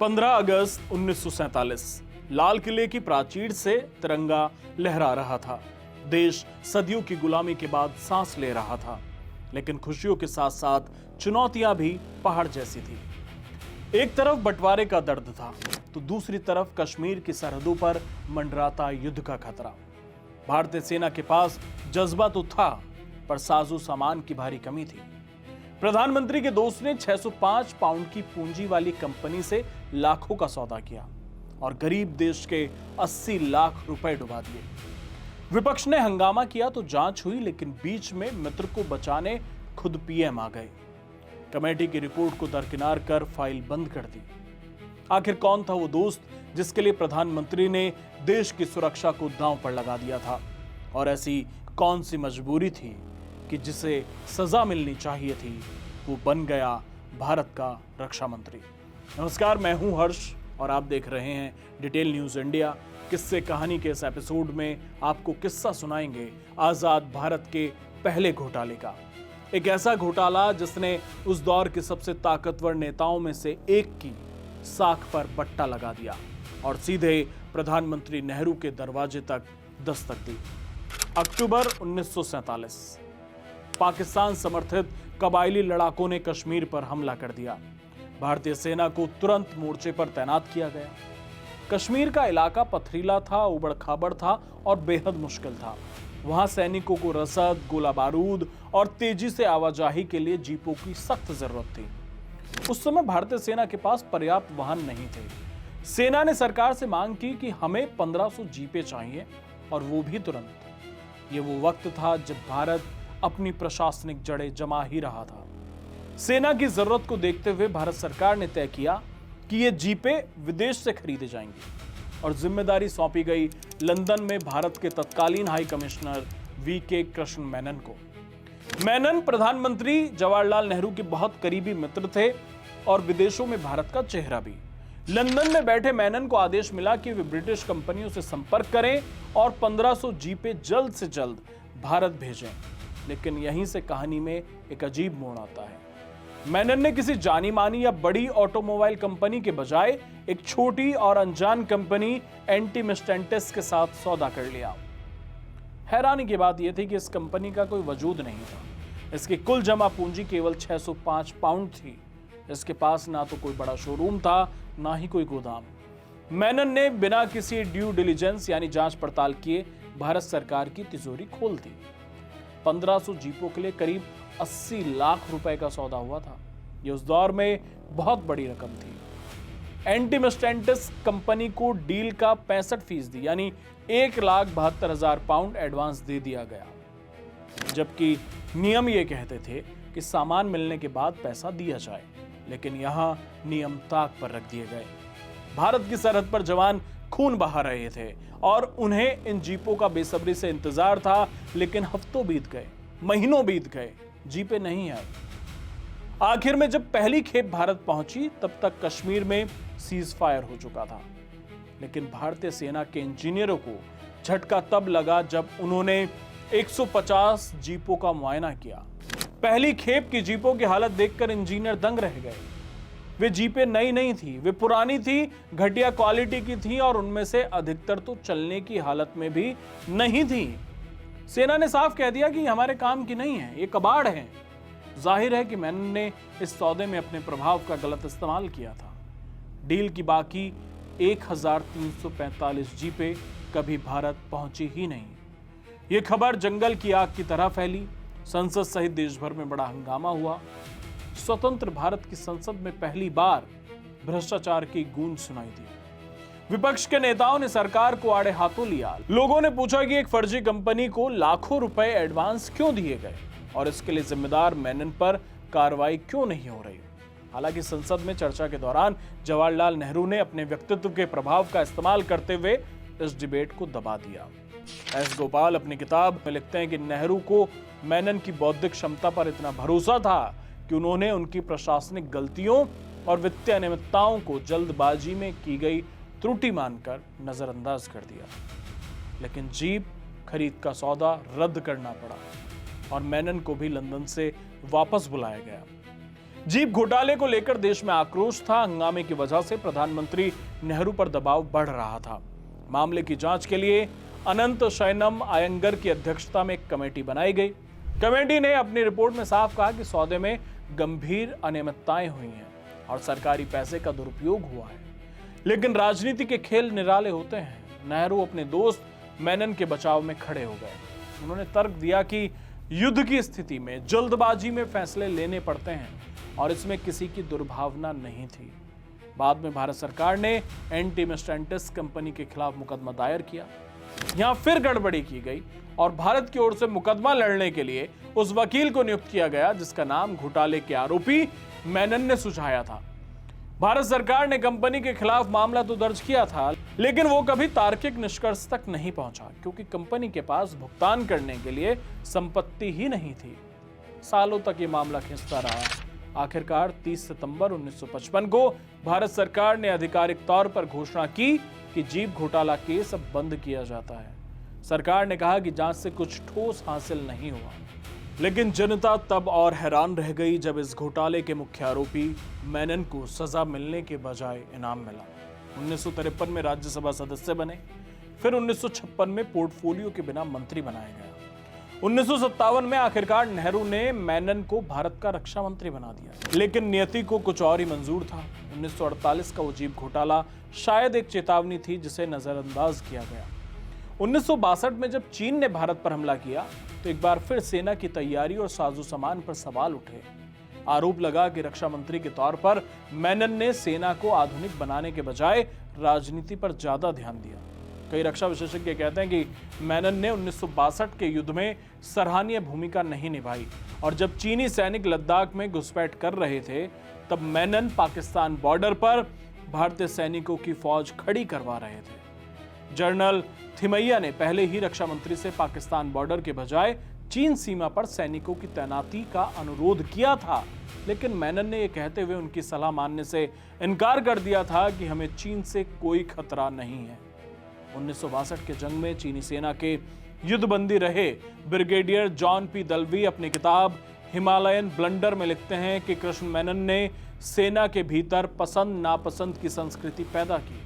15 अगस्त 1947 लाल किले की प्राचीर से तिरंगा लहरा रहा था। देश सदियों की गुलामी के बाद सांस ले रहा था, लेकिन खुशियों के साथ साथ चुनौतियां भी पहाड़ जैसी थी। एक तरफ बंटवारे का दर्द था, तो दूसरी तरफ कश्मीर की सरहदों पर मंडराता युद्ध का खतरा। भारतीय सेना के पास जज्बा तो था, पर साजो सामान की भारी कमी थी। प्रधानमंत्री के दोस्त ने 605 पाउंड की पूंजी वाली कंपनी से लाखों का सौदा किया और गरीब देश के 80 लाख रुपए डुबा दिए। विपक्ष ने हंगामा किया तो जांच हुई, लेकिन बीच में मित्र को बचाने खुद पीएम आ गए। कमेटी की रिपोर्ट को दरकिनार कर फाइल बंद कर दी। आखिर कौन था वो दोस्त जिसके लिए प्रधानमंत्री ने देश की सुरक्षा को दांव पर लगा दिया था? और ऐसी कौन सी मजबूरी थी कि जिसे सजा मिलनी चाहिए थी, वो बन गया भारत का रक्षा मंत्री। नमस्कार, मैं हूं हर्ष और आप देख रहे हैं डिटेल न्यूज इंडिया। किस्से कहानी के इस एपिसोड में आपको किस्सा सुनाएंगे आजाद भारत के पहले घोटाले का। एक ऐसा घोटाला जिसने उस दौर के सबसे ताकतवर नेताओं में से एक की साख पर बट्टा लगा दिया और सीधे प्रधानमंत्री नेहरू के दरवाजे तक दस्तक दी। अक्टूबर 1947 पाकिस्तान समर्थित कबायली लड़ाकों ने कश्मीर पर हमला कर दिया। भारतीय सेना को तुरंत मोर्चे पर तैनात किया गया। कश्मीर का इलाका पथरीला था, उबड़ खाबड़ था और बेहद मुश्किल था। वहां सैनिकों को रसद, गोला बारूद और तेजी से आवाजाही के लिए जीपों की सख्त जरूरत थी। उस समय भारतीय सेना के पास पर्याप्त वाहन नहीं थे। सेना ने सरकार से मांग की कि हमें 1500 जीपें चाहिए और वो भी तुरंत। ये वो वक्त था जब भारत अपनी प्रशासनिक जड़ें जमा ही रहा था। सेना की जरूरत को देखते हुए भारत सरकार ने तय किया कि ये जीपें विदेश से खरीदे जाएंगी और जिम्मेदारी सौंपी गई लंदन में भारत के तत्कालीन हाई कमिश्नर वीके कृष्ण मेनन को। मेनन प्रधानमंत्री जवाहरलाल नेहरू के बहुत करीबी मित्र थे और विदेशों में भारत का चेहरा भी। लंदन में बैठे मेनन को आदेश मिला कि वे ब्रिटिश कंपनियों से संपर्क करें और 1500 जीपें जल्द से जल्द भारत भेजें। लेकिन यहीं से कहानी में एक अजीब मोड़ आता है। मेनन ने किसी जानी मानी या बड़ी ऑटोमोबाइल कंपनी के बजाय एक छोटी और अनजान कंपनी एंटी मिस्टेंटिस के साथ सौदा कर लिया। हैरानी की बात यह थी कि इस कंपनी का कोई वजूद नहीं था। इसकी कुल जमा पूंजी केवल 605 पाउंड थी। इसके पास ना तो कोई बड़ा शोरूम था, ना ही कोई गोदाम। मेनन ने बिना किसी ड्यू डिलिजेंस यानी जांच पड़ताल किए भारत सरकार की तिजोरी खोल दी। 1500 जीपों के लिए करीब 80 लाख रुपए का सौदा हुआ था। यह उस दौर में बहुत बड़ी रकम थी। एंटी मिस्टेंटिस कंपनी को डील का 65% यानी 1,72,000 पाउंड एडवांस दे दिया गया, जबकि नियम यह कहते थे कि सामान मिलने के बाद पैसा दिया जाए। लेकिन यहां नियम ताक पर रख दिए गए। भारत की सरहद पर जवान खून बहा रहे थे और उन्हें इन जीपों का बेसब्री से इंतजार था। लेकिन हफ्तों बीत गए, महीनों बीत गए, जीपें नहीं आई। आखिर में जब पहली खेप भारत पहुंची, तब तक कश्मीर में सीज फायर हो चुका था। लेकिन भारतीय सेना के इंजीनियरों को झटका तब लगा जब उन्होंने 150 जीपों का मुआयना किया। पहली खेप की जीपों की हालत देखकर इंजीनियर दंग रह गए। वे जीपें नई नहीं थी, वे पुरानी थी, घटिया क्वालिटी की थी और उनमें से अधिकतर तो चलने की हालत में भी नहीं थी। सेना ने साफ कह दिया कि हमारे काम की नहीं है, ये कबाड़ है। जाहिर है कि मेनन ने इस सौदे में अपने प्रभाव का गलत इस्तेमाल किया था। डील की बाकी 1345 जीपें कभी भारत पहुंची ही नहीं। ये खबर जंगल की आग की तरह फैली। संसद सहित देश भर में बड़ा हंगामा हुआ। स्वतंत्र भारत की संसद में पहली बार भ्रष्टाचार की गूंज सुनाई दी। विपक्ष के नेताओं ने सरकार को आड़े हाथों लिया। लोगों ने पूछा कि एक फर्जी कंपनी को लाखों रुपए एडवांस क्यों दिए गए और इसके लिए जिम्मेदार मेनन पर कार्रवाई क्यों नहीं हो रही। हालांकि संसद में चर्चा के दौरान जवाहरलाल नेहरू ने अपने व्यक्तित्व के प्रभाव का इस्तेमाल करते हुए इस डिबेट को दबा दिया। एस गोपाल अपनी किताब में लिखते हैं कि नेहरू को मेनन की बौद्धिक क्षमता पर इतना भरोसा था कि उन्होंने उनकी प्रशासनिक गलतियों और वित्तीय अनियमितताओं को जल्दबाजी में की गई त्रुटि मानकर नजरअंदाज कर दिया। लेकिन जीप खरीद का सौदा रद्द करना पड़ा और मेनन को भी लंदन से वापस बुलाया गया। जीप घोटाले को लेकर देश में आक्रोश था। हंगामे की वजह से प्रधानमंत्री नेहरू पर दबाव बढ़ रहा था। मामले की जांच के लिए अनंत शयनम अयंगर की अध्यक्षता में एक कमेटी बनाई गई। कमेटी ने अपनी रिपोर्ट में साफ कहा कि सौदे में गंभीर अनियमितताएं हुई हैं और सरकारी पैसे का दुरुपयोग हुआ है। लेकिन राजनीति के खेल निराले होते हैं। नेहरू अपने दोस्त मेनन के बचाव में खड़े हो गए। उन्होंने तर्क दिया कि युद्ध की स्थिति में जल्दबाजी में फैसले लेने पड़ते हैं और इसमें किसी की दुर्भावना नहीं थी। बाद में भारत सरकार ने एंटी मिस्टेंटिस कंपनी के खिलाफ मुकदमा दायर किया। यहां फिर गड़बड़ी की गई और भारत की ओर से मुकदमा लड़ने के लिए उस वकील को नियुक्त किया गया जिसका नाम घोटाले के आरोपी मेनन ने सुझाया था। भारत सरकार ने कंपनी के खिलाफ मामला तो दर्ज किया था, लेकिन वो कभी तार्किक निष्कर्ष तक नहीं पहुंचा क्योंकि कंपनी के पास भुगतान करने के लिए संपत्ति ही नहीं थी। सालों तक ये मामला खिंचता रहा। आखिरकार 30 सितंबर 1955 को भारत सरकार ने आधिकारिक तौर पर घोषणा की कि जीप घोटाला केस अब बंद किया जाता है। सरकार ने कहा कि जांच से कुछ ठोस हासिल नहीं हुआ, लेकिन जनता तब और हैरान रह गई जब इस घोटाले के मुख्य आरोपी मेनन को सजा मिलने के बजाय इनाम मिला। 1953 में राज्यसभा सदस्य बने, फिर 1956 में पोर्टफोलियो के बिना मंत्री बनाया गया। 1957 में आखिरकार नेहरू ने मेनन को भारत का रक्षा मंत्री बना दिया, लेकिन नियति को कुछ और ही मंजूर था। 1948 का वो जीप घोटाला शायद एक चेतावनी थी जिसे नजरअंदाज किया गया। 1962 में जब चीन ने भारत पर हमला किया तो एक बार फिर सेना की तैयारी और साजो सामान पर सवाल उठे। आरोप लगा कि रक्षा मंत्री के तौर पर मेनन ने सेना को आधुनिक बनाने के बजाय राजनीति पर ज्यादा ध्यान दिया। कई रक्षा विशेषज्ञ कहते हैं कि मेनन ने 1962 के युद्ध में सराहनीय भूमिका नहीं निभाई और जब चीनी सैनिक लद्दाख में घुसपैठ कर रहे थे तब मेनन पाकिस्तान बॉर्डर पर भारतीय सैनिकों की फौज खड़ी करवा रहे थे। जनरल थिमैया ने पहले ही रक्षा मंत्री से पाकिस्तान बॉर्डर के बजाय चीन सीमा पर सैनिकों की तैनाती का अनुरोध किया था, लेकिन मेनन ने यह कहते हुए उनकी सलाह मानने से इनकार कर दिया था कि हमें चीन से कोई खतरा नहीं है। 1962 के जंग में चीनी सेना के युद्धबंदी रहे ब्रिगेडियर जॉन पी दलवी अपनी किताब हिमालयन ब्लंडर में लिखते हैं कि कृष्ण मेनन ने सेना के भीतर पसंद नापसंद की संस्कृति पैदा की।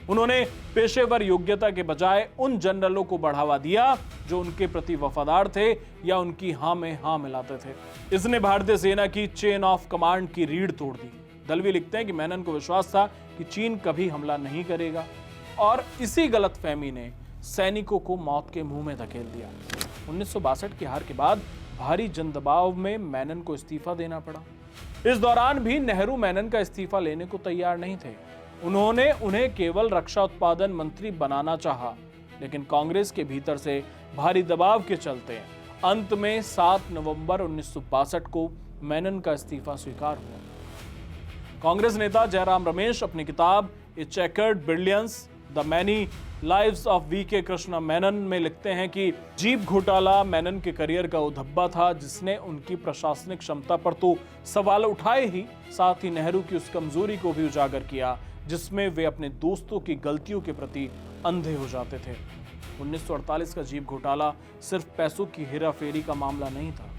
उन्होंने पेशेवर योग्यता के बजाय उन जनरलों को बढ़ावा दिया जो उनके प्रति वफादार थे या उनकी हां में हां मिलाते थे। इसने भारतीय सेना की चेन ऑफ कमांड की रीढ़ तोड़ दी। दलवी लिखते हैं कि मेनन को विश्वास था कि चीन कभी हमला नहीं करेगा और इसी गलतफहमी ने सैनिकों को मौत के मुंह में धकेल दिया। 1962 की हार के बाद भारी जनदबाव में मेनन को इस्तीफा देना पड़ा। इस दौरान भी नेहरू मेनन का इस्तीफा लेने को तैयार नहीं थे। उन्होंने उन्हें केवल रक्षा उत्पादन मंत्री बनाना चाहा, लेकिन कांग्रेस के भीतर से भारी दबाव के चलते अंत में 7 नवंबर 1962 को मेनन का इस्तीफा स्वीकार हुआ। कांग्रेस नेता जयराम रमेश अपनी किताब a chequered brilliance the many lives of V K. Krishna Menon में लिखते हैं कि जीप घोटाला मेनन के करियर का उधब्बा था, जिसने उनकी प्रशासनिक क्षमता पर तो सवाल उठाए ही, साथ ही नेहरू की उस कमजोरी को भी उजागर किया जिसमें वे अपने दोस्तों की गलतियों के प्रति अंधे हो जाते थे। 1948 का जीप घोटाला सिर्फ पैसों की हेराफेरी का मामला नहीं था।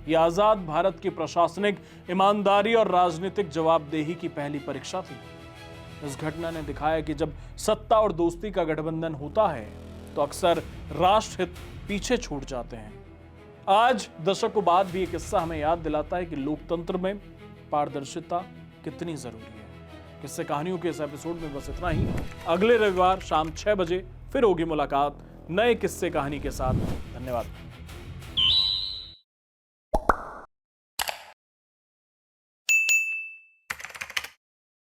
यह आजाद भारत की प्रशासनिक ईमानदारी और राजनीतिक जवाबदेही की पहली परीक्षा थी। इस घटना ने दिखाया कि जब सत्ता और दोस्ती का गठबंधन होता है तो अक्सर राष्ट्रहित पीछे छूट जाते हैं। आज दशकों बाद भी ये किस्सा हमें याद दिलाता है कि लोकतंत्र में पारदर्शिता कितनी जरूरी है। किस्से कहानियों के इस एपिसोड में बस इतना ही। अगले रविवार शाम 6 बजे फिर होगी मुलाकात नए किस्से कहानी के साथ। धन्यवाद।